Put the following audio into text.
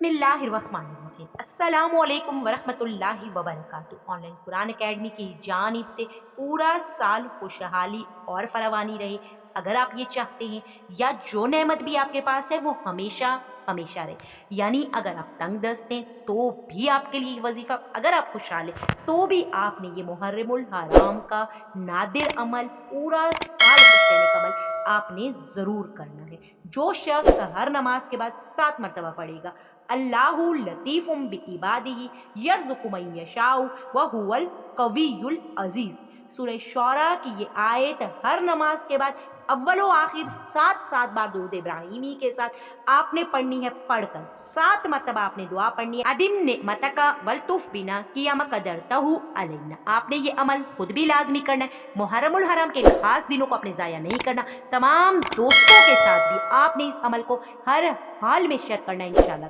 बिस्मिल्लाहिर्रहमानिर्रहीम। अस्सलामुअलैकुम वरहमतुल्लाहि वबरकातुहू। ऑनलाइन कुरान एकेडमी की जानिब से पूरा साल खुशहाली और फरावानी रहे। अगर आप ये चाहते हैं या जो नेमत भी आपके पास है वो हमेशा हमेशा रहे, यानी अगर आप तंग दस्त हैं तो भी आपके लिए वजीफा, अगर आप खुशहाल हैं तो भी आपने ये मुहर्रमुल हराम का नादिर अमल, पूरा साल खुश रहने का अमल आपने जरूर करना है। जो शख्स हर नमाज के बाद 7 मरतबा पढ़ेगा, अल्लाहु लतीफ़ुम बिइबादिही यर्ज़ुक़ु मन यशाउ व हुवल कवियुल अज़ीज़। सूरह शौरा की ये आयत हर नमाज के बाद अव्वल व आखिर 7 बार दुरूद इब्राहिमी के साथ आपने पढ़नी है। पढ़कर 7 मरतबा आपने दुआ पढ़नी है। अदिम नेमतका वल्तुफ बिना कियाम कदरतहु अलैना। आपने ये अमल खुद भी लाजमी करना है। मुहर्रमुल हराम के खास दिनों को आपने ज़ाया नहीं करना। तमाम दोस्तों के साथ भी आपने इस अमल को हर हाल में शेयर करना है इंशाअल्लाह।